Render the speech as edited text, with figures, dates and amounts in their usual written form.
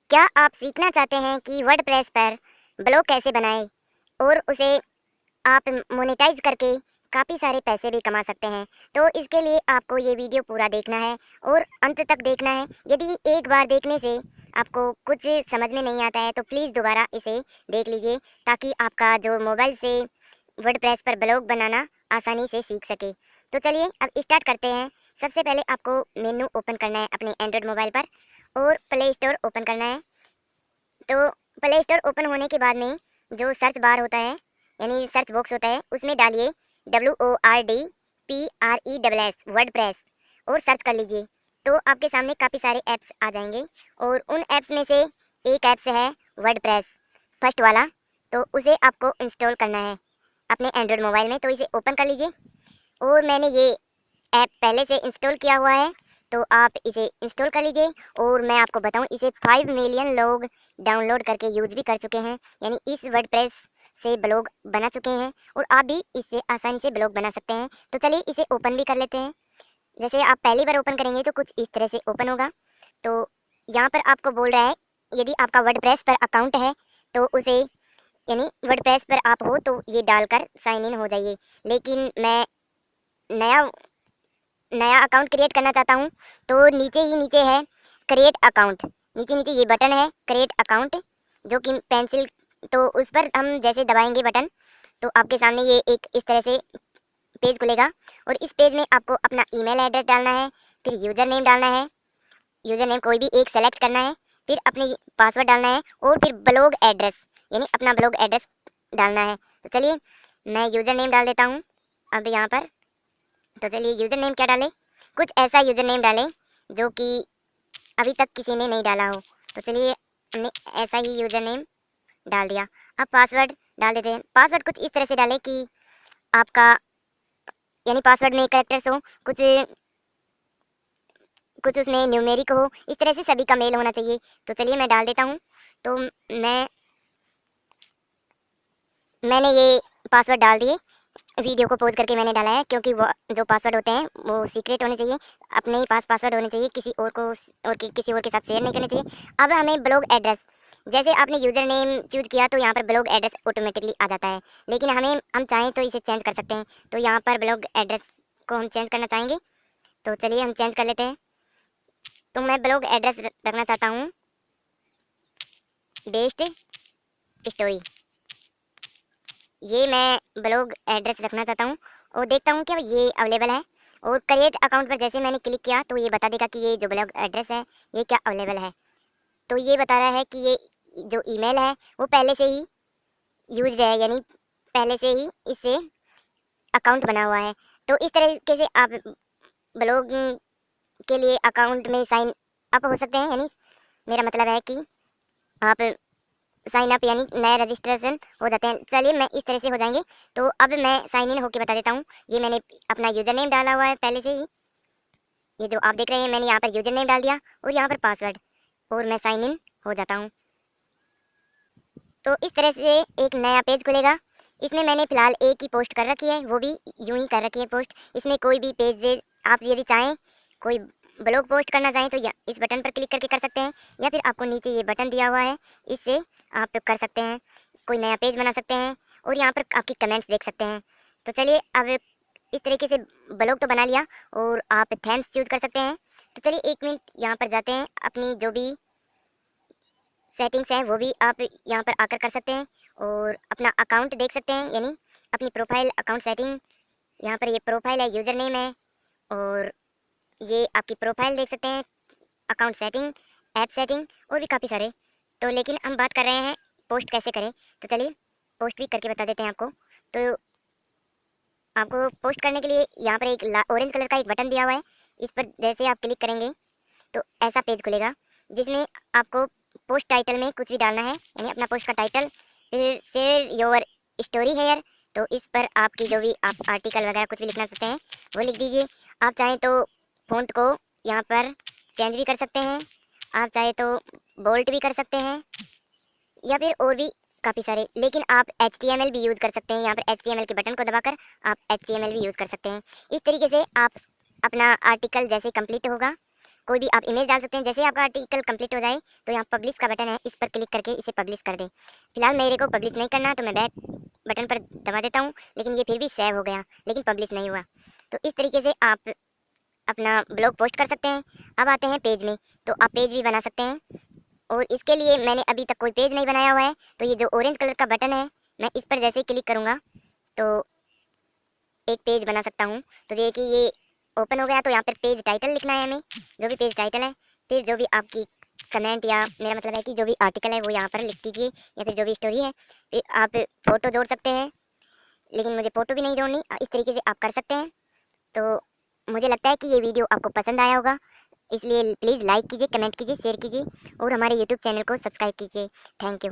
क्या आप सीखना चाहते हैं कि वर्डप्रेस पर ब्लॉग कैसे बनाएं और उसे आप मोनेटाइज करके काफ़ी सारे पैसे भी कमा सकते हैं। तो इसके लिए आपको ये वीडियो पूरा देखना है और अंत तक देखना है। यदि एक बार देखने से आपको कुछ समझ में नहीं आता है तो प्लीज़ दोबारा इसे देख लीजिए, ताकि आपका जो मोबाइल से वर्डप्रेस पर ब्लॉग बनाना आसानी से सीख सके। तो चलिए अब स्टार्ट करते हैं। सबसे पहले आपको मेनू ओपन करना है अपने एंड्रॉयड मोबाइल पर और प्ले स्टोर ओपन करना है। तो प्ले स्टोर ओपन होने के बाद में जो सर्च बार होता है, यानी सर्च बॉक्स होता है, उसमें डालिए WORDPRESS वर्डप्रेस और सर्च कर लीजिए। तो आपके सामने काफ़ी सारे ऐप्स आ जाएंगे और उन ऐप्स में से एक ऐप्स है वर्डप्रेस, फर्स्ट वाला। तो उसे आपको इंस्टॉल करना है अपने एंड्रॉयड मोबाइल में। तो इसे ओपन कर लीजिए और मैंने ये ऐप पहले से इंस्टॉल किया हुआ है, तो आप इसे इंस्टॉल कर लीजिए। और मैं आपको बताऊं, इसे 5 मिलियन लोग डाउनलोड करके यूज भी कर चुके हैं, यानी इस वर्डप्रेस से ब्लॉग बना चुके हैं और आप भी इससे आसानी से ब्लॉग बना सकते हैं। तो चलिए इसे ओपन भी कर लेते हैं। जैसे आप पहली बार ओपन करेंगे तो कुछ इस तरह से ओपन होगा। तो यहाँ पर आपको बोल रहा है, यदि आपका वर्डप्रेस पर अकाउंट है तो उसे, यानी वर्डप्रेस पर आप हो तो ये डालकर साइन इन हो जाइए। लेकिन मैं नया नया अकाउंट क्रिएट करना चाहता हूँ, तो नीचे ही नीचे है क्रिएट अकाउंट, नीचे नीचे ये बटन है क्रिएट अकाउंट, जो कि पेंसिल। तो उस पर हम जैसे दबाएंगे बटन, तो आपके सामने ये एक इस तरह से पेज खुलेगा और इस पेज में आपको अपना ईमेल एड्रेस डालना है, फिर यूज़र नेम डालना है, यूज़र नेम कोई भी एक सेलेक्ट करना है, फिर अपने पासवर्ड डालना है और फिर ब्लॉग एड्रेस, यानी अपना ब्लॉग एड्रेस डालना है। तो चलिए मैं यूज़र नेम डाल देता हूँ अब यहाँ पर। तो चलिए यूज़र नेम क्या डालें, कुछ ऐसा यूज़र नेम डालें जो कि अभी तक किसी ने नहीं डाला हो। तो चलिए हमने ऐसा ही यूज़र नेम डाल दिया। अब पासवर्ड डाल देते हैं। पासवर्ड कुछ इस तरह से डालें कि आपका, यानी पासवर्ड में कैरेक्टर्स हो, कुछ कुछ उसमें न्यूमेरिक हो, इस तरह से सभी का मेल होना चाहिए। तो चलिए मैं डाल देता हूँ। तो मैंने ये पासवर्ड डाल दिए। वीडियो को पॉज करके मैंने डाला है, क्योंकि वो जो पासवर्ड होते हैं वो सीक्रेट होने चाहिए, अपने ही पास पासवर्ड होने चाहिए, किसी और को किसी और के साथ शेयर नहीं करने चाहिए। अब हमें ब्लॉग एड्रेस, जैसे आपने यूज़र नेम चूज किया तो यहाँ पर ब्लॉग एड्रेस ऑटोमेटिकली आ जाता है, लेकिन हम चाहें तो इसे चेंज कर सकते हैं। तो यहाँ पर ब्लॉग एड्रेस को हम चेंज करना चाहेंगे, तो चलिए हम चेंज कर लेते हैं। तो मैं ब्लॉग एड्रेस रखना चाहता हूँ बेस्ट स्टोरी, ये मैं ब्लॉग एड्रेस रखना चाहता हूँ और देखता हूँ क्या ये अवेलेबल है। और क्रिएट अकाउंट पर जैसे मैंने क्लिक किया तो ये बता देगा कि ये जो ब्लॉग एड्रेस है ये क्या अवेलेबल है। तो ये बता रहा है कि ये जो ईमेल है वो पहले से ही यूज्ड है, यानी पहले से ही इससे अकाउंट बना हुआ है। तो इस तरीके से आप ब्लॉग के लिए अकाउंट में साइन अप हो सकते हैं, यानी मेरा मतलब है कि आप साइन अप यानी नया रजिस्ट्रेशन हो जाते हैं। चलिए मैं इस तरह से हो जाएंगे। तो अब मैं साइन इन होके बता देता हूँ। ये मैंने अपना यूज़र नेम डाला हुआ है पहले से ही, ये जो आप देख रहे हैं मैंने यहाँ पर यूज़र नेम डाल दिया और यहाँ पर पासवर्ड, और मैं साइन इन हो जाता हूँ। तो इस तरह से एक नया पेज खुलेगा। इसमें मैंने फ़िलहाल एक ही पोस्ट कर रखी है, वो भी यूँ ही कर रखी है पोस्ट। इसमें कोई भी पेज आप यदि चाहें कोई ब्लॉग पोस्ट करना चाहें तो इस बटन पर क्लिक करके कर सकते हैं, या फिर आपको नीचे ये बटन दिया हुआ है, इससे आप कर सकते हैं, कोई नया पेज बना सकते हैं और यहाँ पर आपकी कमेंट्स देख सकते हैं। तो चलिए अब इस तरीके से ब्लॉग तो बना लिया और आप थैम्स चूज़ कर सकते हैं। तो चलिए 1 मिनट यहाँ पर जाते हैं, अपनी जो भी सेटिंग्स हैं वो भी आप यहाँ पर आकर कर सकते हैं और अपना अकाउंट देख सकते हैं, यानी अपनी प्रोफाइल अकाउंट सेटिंग। यहाँ पर ये प्रोफाइल है, यूज़र नेम है और ये आपकी प्रोफाइल देख सकते हैं, अकाउंट सेटिंग, ऐप सेटिंग और भी काफ़ी सारे। तो लेकिन हम बात कर रहे हैं पोस्ट कैसे करें, तो चलिए पोस्ट भी करके बता देते हैं आपको। तो आपको पोस्ट करने के लिए यहाँ पर एक ऑरेंज कलर का एक बटन दिया हुआ है, इस पर जैसे आप क्लिक करेंगे तो ऐसा पेज खुलेगा जिसमें आपको पोस्ट टाइटल में कुछ भी डालना है, यानी अपना पोस्ट का टाइटल, फिर शेयर योर स्टोरी हेयर। तो इस पर आपकी जो भी आप आर्टिकल वगैरह कुछ भी लिखना चाहते हैं वो लिख दीजिए। आप चाहें तो फ़ॉन्ट को यहाँ पर चेंज भी कर सकते हैं, आप चाहे तो बोल्ड भी कर सकते हैं, या फिर और भी काफ़ी सारे। लेकिन आप HTML भी यूज़ कर सकते हैं, यहाँ पर HTML के बटन को दबाकर आप HTML भी यूज़ कर सकते हैं। इस तरीके से आप अपना आर्टिकल जैसे कंप्लीट होगा कोई भी आप इमेज डाल सकते हैं। जैसे ही आपका आर्टिकल कंप्लीट हो जाए तो यहाँ पब्लिश का बटन है, इस पर क्लिक करके इसे पब्लिश कर दें। फिलहाल मेरे को पब्लिश नहीं करना तो मैं बैक बटन पर दबा देता हूँ, लेकिन ये फिर भी सेव हो गया, लेकिन पब्लिश नहीं हुआ। तो इस तरीके से आप अपना ब्लॉग पोस्ट कर सकते हैं। अब आते हैं पेज में, तो आप पेज भी बना सकते हैं, और इसके लिए मैंने अभी तक कोई पेज नहीं बनाया हुआ है। तो ये जो ऑरेंज कलर का बटन है, मैं इस पर जैसे ही क्लिक करूँगा तो एक पेज बना सकता हूँ। तो देखिए ये ओपन हो गया। तो यहाँ पर पेज टाइटल लिखना है हमें, जो भी पेज टाइटल है, फिर जो भी आपकी कमेंट या मेरा मतलब है कि जो भी आर्टिकल है वो यहाँ पर लिख दीजिए, या फिर जो भी स्टोरी है। फिर आप फ़ोटो जोड़ सकते हैं, लेकिन मुझे फ़ोटो भी नहीं जोड़नी, इस तरीके से आप कर सकते हैं। तो मुझे लगता है कि ये वीडियो आपको पसंद आया होगा, इसलिए प्लीज़ लाइक कीजिए, कमेंट कीजिए, शेयर कीजिए और हमारे यूट्यूब चैनल को सब्सक्राइब कीजिए। Thank you.